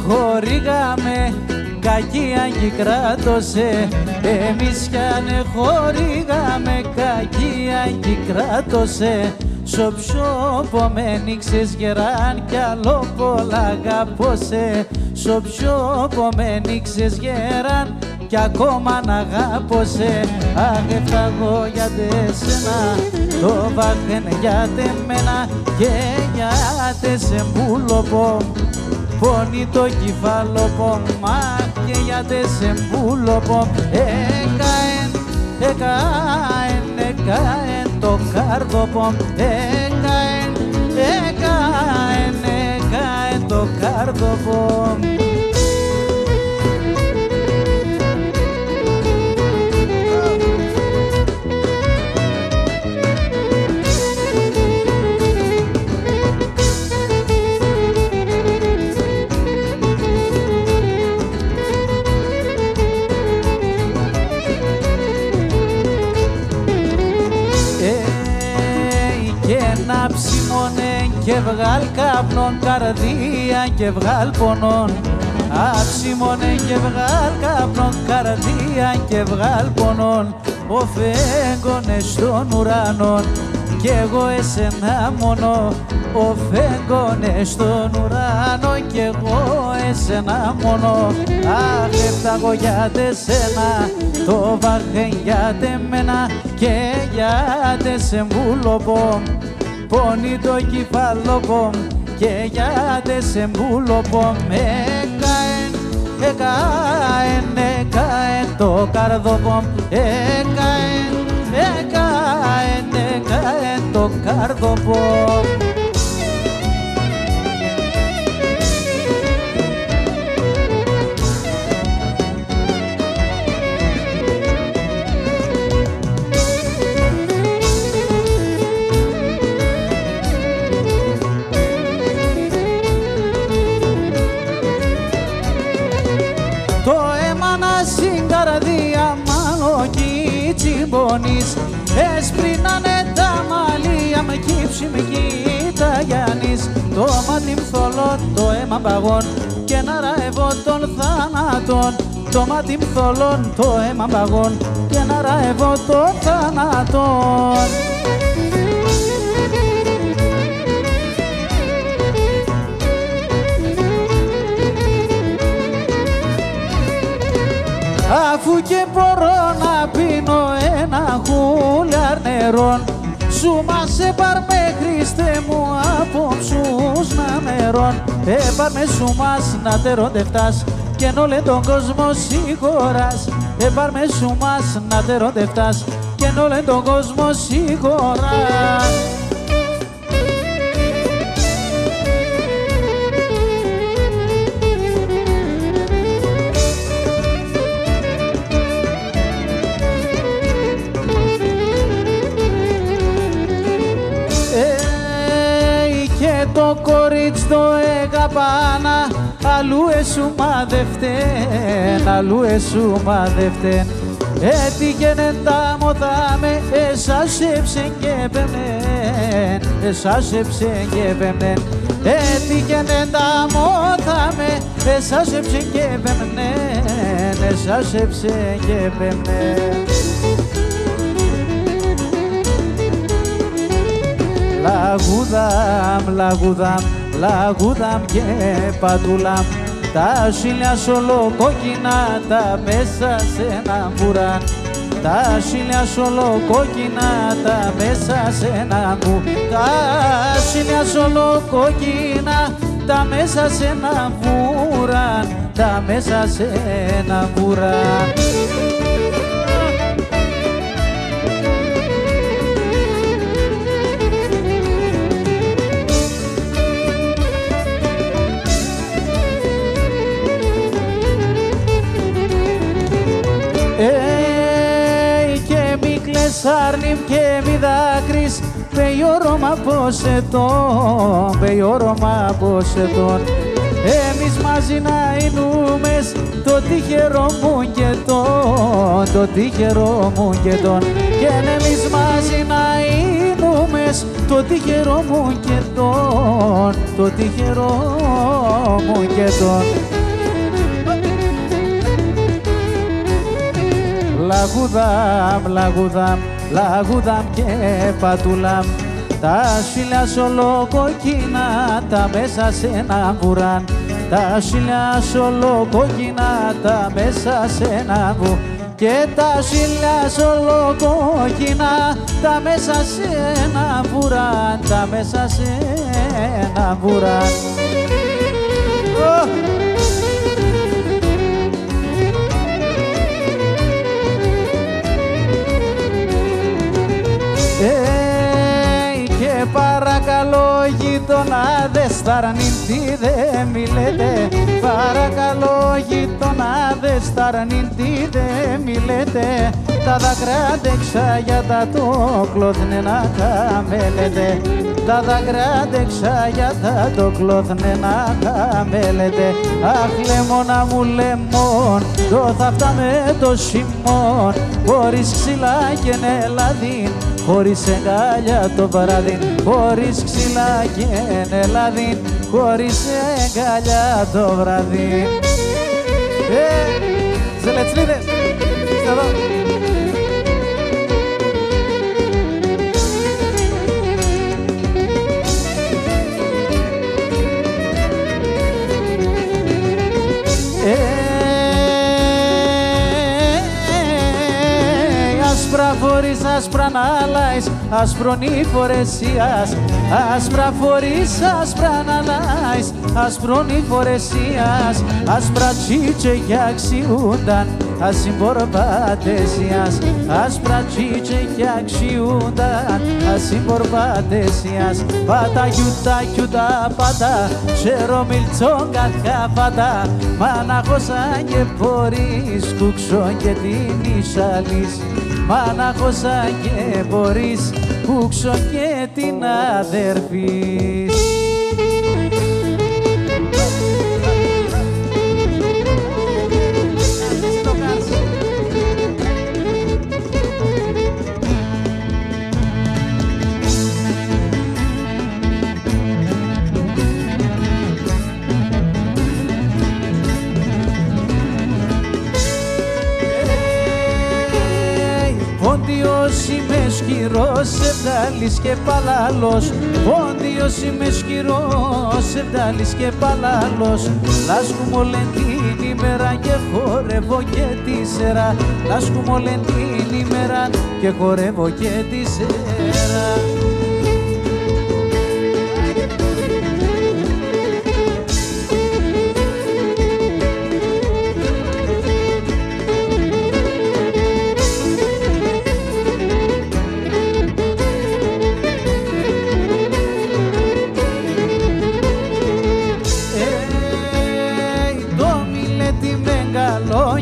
χορήγαμε, κακία κι κράτωσε. Εμείς κι αν χορήγαμε, κακία κι κράτωσε. Σ' όποιο πομένη ξεσγεράν κι άλλο πολλά αγάπωσε. Σ' όποιο πομένη ξεσγεράν κι ακόμα να αγάπωσε. Αχ, έφταγω για τεσένα, το βάχεν για τεμένα και για τεσεμπούλοπο. Πόνει το κεφάλοπο, μα και για τεσεμπούλοπο. Εκαεν, εκαεν, εκαεν το κάρδοπο. Εκαεν, εκαεν, εκαεν το κάρδοπο. Και βγάλ καπνών καρδία και βγάλ πονών. Αψιμώνε και βγάλ καπνών καρδία και βγάλ πονών. Ο φέγγονε στον ουρανό κι εγώ εσένα μόνο. Ο φέγγονε στον ουρανό κι εγώ εσένα μόνο. Αχ, έφταγω για τεσένα, το βάχεν για τεμένα και για τεσεμπούλοπο. Πόνει το κεφάλοπο και για τεσεμπούλοπο. Εκαεν, εκαεν, εκαεν το καρδοπο. Εκαεν, εκαεν, εκαεν το καρδοπο. Έσπρινανε τα μαλλία με κύψη με κοίτα Γιάννης. Το μάτι μθολό, το αίμα παγών και να ραεύω των θάνατων. Το μάτι μθολών, το αίμα παγών και να ραεύω των θάνατων. Αφού και μπορώ να πίνω ένα χούλιαρ νερόν, σου μας έπαρ με Χριστέ μου απόψους να μερών. Έπαρ με σου μας να τεροντευτάς και εν όλε τον κόσμο συγχωράς. Έπαρ με σου μας να τεροντευτάς και εν όλε τον κόσμο συγχωράς. Το κορίτσι το εγαπάνα, αλλού εσού μαδευτέν, αλλού εσού μαδευτέν. Έτυχαινε τα μοδάμε, εσάσεψεν και πεμέν, εσάσεψεν και πεμέν. Έτυχαινε τα μοδάμε, εσάσεψεν και πεμέν, εσάσεψεν και πεμέν. Λαγούδαμ, λαγούδαμ, λαγούδαμ και πατούλαμ. Τα σίλια σολοκόκκινα τα μέσα σε ένα μπουράν. Τα σίλια σολοκόκκινα τα μέσα σε ένα μπουράν. Τα σίλια σολοκόκκινα τα μέσα σε ένα μπουράν. Τα μέσα σε ένα μπουράν. Άρνημ και μη δάκρυς, πεϊόρωμα πως ετών, πεϊόρωμα πως ετών. Εμείς μαζί να εινούμες, το τυχερό μου και τον, το τυχερό μου και τον. Και εμείς μαζί να εινούμες, θυμούμες το τυχερό μου και το τυχερό μου και Λαγούδαμ, λαγούδαμ, λαγούδαμ και πατούλαμ, τα σιλιά σ' ολοκόκκινα, τα μέσα σε ένα βουράν. Τα σιλιά σ' ολοκόκκινα, τα μέσα σε ένα βουράν. Και τα σιλιά σ' ολοκόκκινα, τα μέσα σε ένα βουράν, τα μέσα σε ένα βουράν. Και παρακαλώ γειτονάδες, ταρανίντι δε μιλέτε. Παρακαλώ γειτονάδες, ταρανίντι δε μιλέτε. Τα δάκρυα για το κλώθνε να καμέλετε. Τα δάκρυα για το κλώθνε να καμέλετε. Αχ λεμόνα μου λεμόν, το θαυτά με το σημόν. Χωρίς ξυλά και νελαδίν, χωρίς εγκάλια το βράδυ. Χωρίς ξυλά και νελαδίν, χωρίς εγκάλια το βράδυ. Ζελετσλίδες, είστε εδώ. Άσπρα φορείς, άσπρα να λάεις, άσπρον η φορεσίας. Άσπρα φορείς, άσπρα να λάεις, άσπρον η φορεσίας. Άσπρα τσίτσε κι αξιούνταν, ασυμπορπατεσίας. Άσπρα τσίτσε κι αξιούνταν, ασυμπορπατεσίας. Πάτα γιούτα γιούτα πάτα, σερομιλτσόγκα καφάτα. Μαναχώσαν και μπορείς, κουξόν και την Ισαλής. Μαναχώσαν και μπορείς, κουξόν και την αδερφής. Πόντιος είμαι σκυρός, Σεβδάλης και Παλάλος. Πόντιος είμαι σκυρός, Σεβδάλης και Παλάλος. Λάσκουμε όλη την ημέρα και χορεύω και τη σέρα. Λάσκουμε όλη την ημέρα και χορεύω και τη σέρα.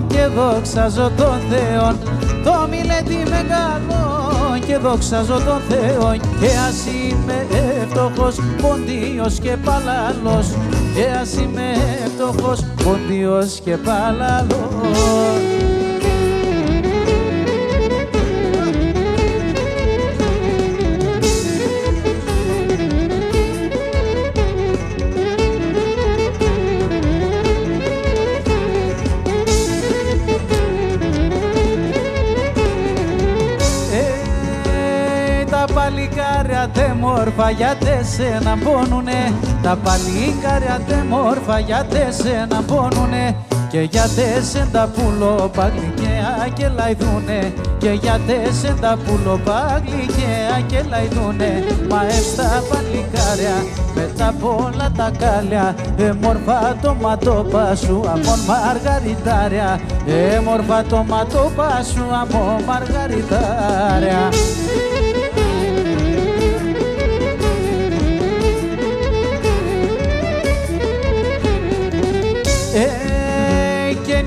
Και δόξαζω τον Θεόν, το μιλέτη μεγάλο και δόξαζω τον Θεόν. Και ας είμαι φτωχός, Πόντιος και Παλάλος. Και ας είμαι φτωχός, Πόντιος και Παλάλος. Τα παλικάρια τε μόρφα για τεσένα πόνουνε. Τα παλικάρια τε μόρφα για τεσένα πόνουνε. Και για τεσέν τα πουλοπάγλοι και ακελαϊδούνε. Και για τεσέν τα πουλοπάγλοι και ακελαϊδούνε. Μα έστα παλικάρια με τα πολλά τα κάλια. Μόρφα το ματόπα σου αμόν μαργαριτάρια. Μόρφα το ματόπα σου αμόν μαργαριτάρια.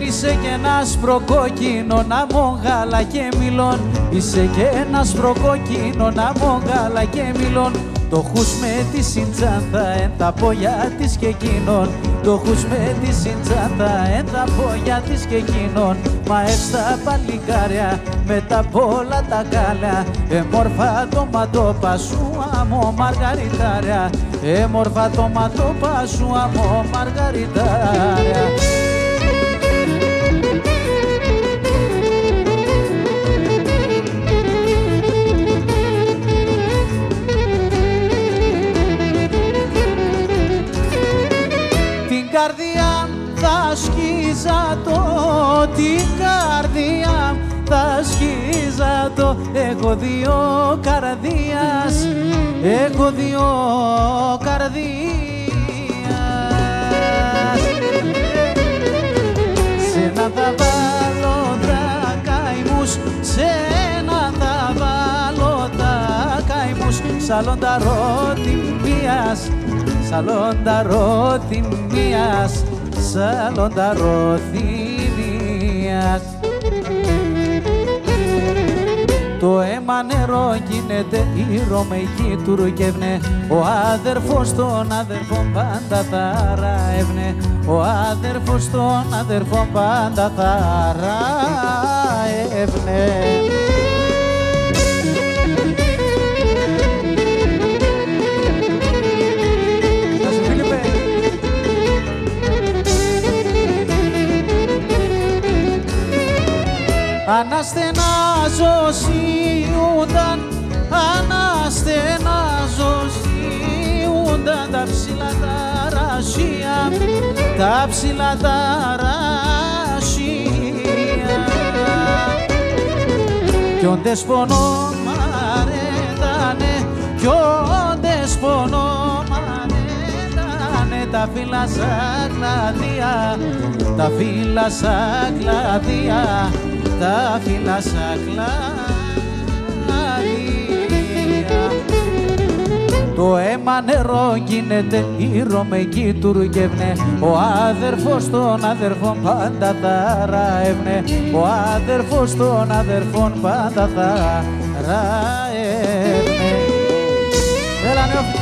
Είσαι και ένα σπροκόκκινο να μογάλα και μιλών. Είσαι και ένα σπροκόκκινο να μογάλα και μιλών. Το χους με τη συντζάντα εν τα πόδια της και εκείνον. Το χους με τη συντζάντα εν τα πόδια της και εκείνον. Μα εύστα παλικάρια με τα πολλά τα κάλια. Μόρφα το ματόπα σου αμώ μαργαριτάρια. Μόρφα το ματόπα σου αμώ μαργαριτάρια. Καρδιά θα σκίζα το, την καρδιά θα σκίζα το. Έχω δύο καρδίας, έχω δύο καρδίας. Σε ένα θα βάλω τα καημούς, σε ένα θα βάλω τα καημούς. Σαλονταρό τιμίας, σαλονταρό τιμίας, σαλονταρό τιμίας. Το αίμα νερό γίνεται, η Ρωμαϊκή τουρκεύνε. Ο άδερφος τον αδερφόν πάντα θα ραεύνε. Ο άδερφος τον αδερφόν πάντα θα ραεύνε. Αναστενάζωσιούνταν, αναστενάζωσιούνταν τα ψηλά τα ρασία, τα ψηλά τα ρασία. Κι όντες πονώ μαρέτανε, κι όντες πονώ μαρέτανε, τα φύλλα σαν κλαδία, τα φύλλα σαν κλαδία, τα φύλλα σαν κλαδία. Το αίμα νερό γίνεται, η Ρωμαϊκή τουρκεύνε. Ο άδερφος των αδερφών πάντα θα ραεύνε. Ο άδερφος των αδερφών πάντα θα ραεύνε. Έλα νεόφυτε.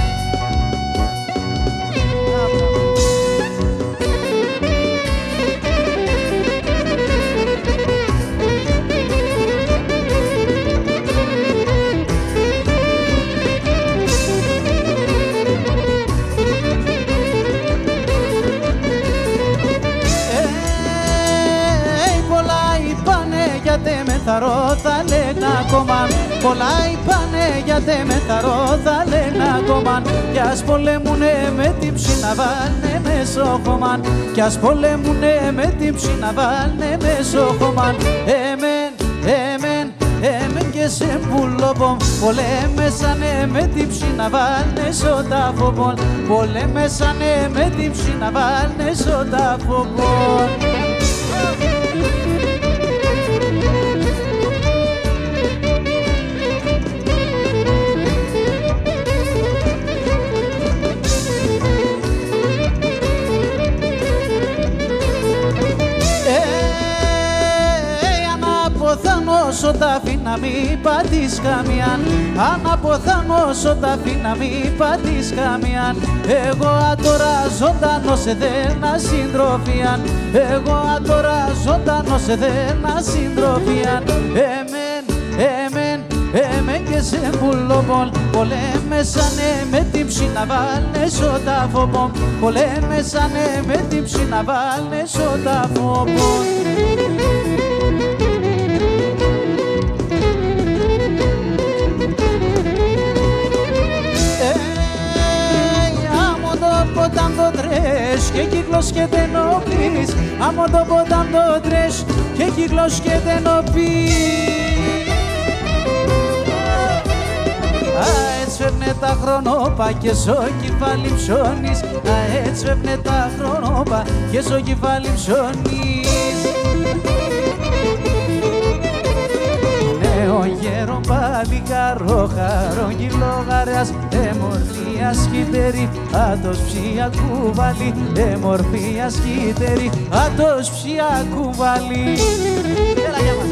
Μεθαρώ θα λένε ακόμα, πολλά είπανε γιατί μεθαρώ θα λένε ακόμα. Κι ας πολέμουνε με την ψήνα βάλνε μεσόχωμαν, κι ας πολέμουνε με την ψήνα βάλνε μεσόχωμαν. Εμέν και σε πουλοπομ, πολέμεσανε με την ψήνα βάλνε σωταφοπον, πολέμεσανε με την ψήνα βάλνε σωταφοπον. Όσο τα αφήνα μη πατείς καμιάν, αν αποθάνω όσο τα αφήνα μη πατείς καμιάν. Εγώ ατορά ζωντανός σε δένα συντροφιάν, εγώ ατορά ζωντανός σε δένα συντροφιάν. Εμέν και σε πουλοπολ, πολέμεσανε με την ψήνα βάλνε σωταφοπολ, πολέμεσανε με την ψήνα βάλνε σωταφοπολ. Όταν το τρες και κύκλος και τενοπείς, άμα το ποτάμ το τρες και κύκλος και τενοπείς. Έτσι φεύγνε τα χρονόπα και στο κεφάλι ψώνεις, έτσι φεύγνε τα χρονόπα και στο κεφάλι ψώνεις. Νέο γέρο παλικαρό χαρόγγυλο γαρέας, εμορφία σκυτερή, άτος ψία κουβαλή, εμορφία σκυτερή, άτος ψία κουβαλή. Έλα για μας.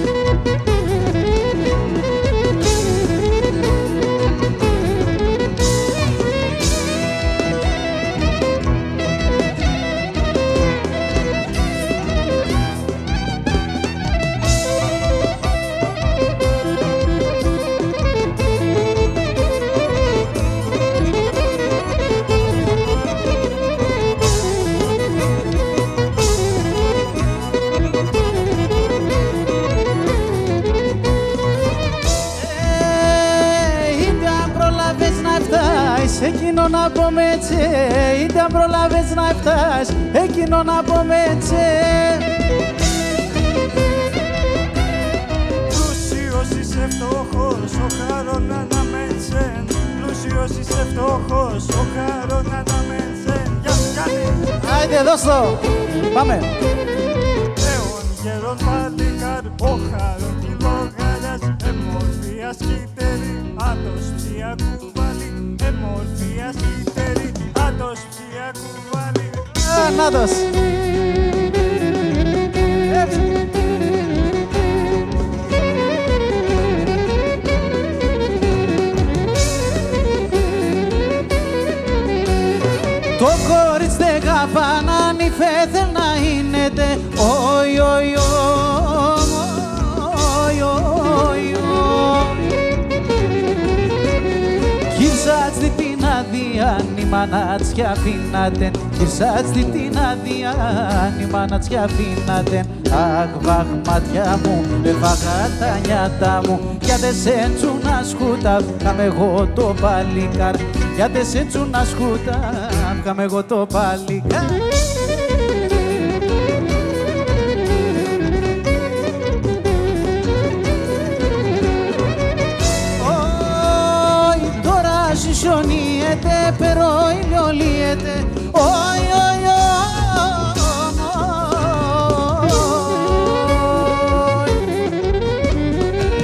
εκείνο να πούμε τσε, είτε αν προλάβες να φτάσεις, εκείνο να πούμε τσε. Πλούσιος είσαι φτωχός, ο χαρόν αναμένσεν. Πλούσιος είσαι φτωχός, ο χαρόν αναμένσεν. Άιντε, δώσ' το! Πάμε! Έων γερόν παλικάρ, ο χαρόν κυλογαλιάς. Εμορφία σκύτερη, άτος ψία κουβάλι. Εμορφία σκύτερη, άτος ψία κουβάλι. Νάτος! Το κορίτσι δεν καπάναν η φέθελ να είναι. Οι, οι, Κυρσάτς δι την αδειάν η μανάτσια φύνατεν. Κυρσάτς δι την αδειάν η μανάτσια φύνατεν. Αχ, βαχ, μάτια μου, έφαγα τα νιάτα μου. Γιατί σε τσούνα σκούτα, κάμε εγώ το παλικάρ. Γιατί σε τσούνα σκούτα, κάμε εγώ το παλικάρ. Σιωνίεται, περό ηλιολίεται. Οι,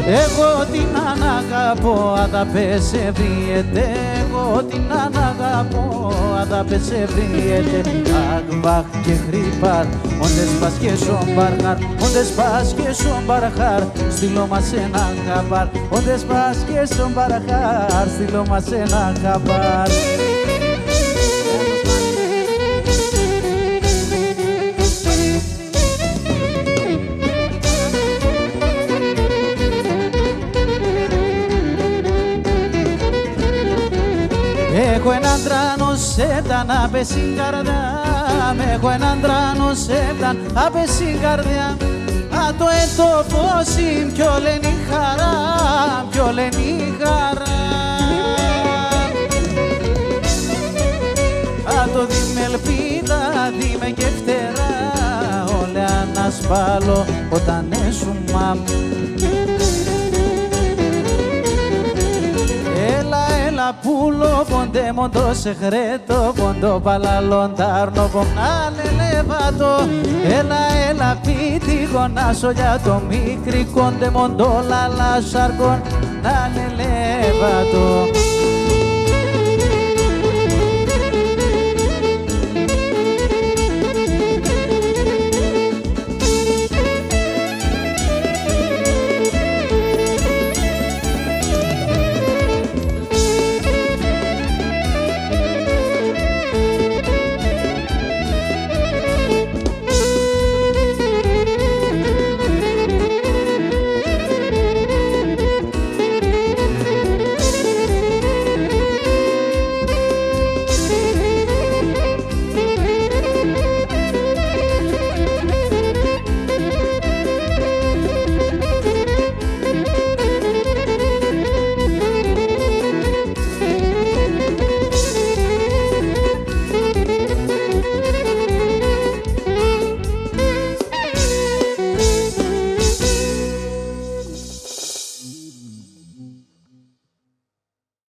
οι, εγώ την αναγαπώ, αδαπέ σε βρίεται. Εγώ την αναγαπώ, αδαπέ σε βρίεται. Αγβάχ και χρύπαρ, όντες πας και σομπαρχάρ. Όντες πας και σομπαρχάρ, στείλω μας ένα χαμπάρ. Όντες πας και σομπαρχάρ, στείλω μας ένα χαμπάρ. Έχω έναν τράνο σέπταν απ' στην καρδιά. Έχω έναν τράνο σέπταν απ' στην καρδιά. Α το έτω φώσιν κι όλεν η χαρά, κι όλεν η χαρά. Α το δι' με ελπίδα, δι' με και φτερά. Όλα ανασπάλω όταν έσου μαμ. Πούλο πόντε μοντό σε χρέτο, πόντο παλαλοντάρνο πομνάλε λεβάτο. Έλα πίτι γονάσω για το μικρή κόντε μοντό λαλά σαρκόν, νάλε λεβάτο.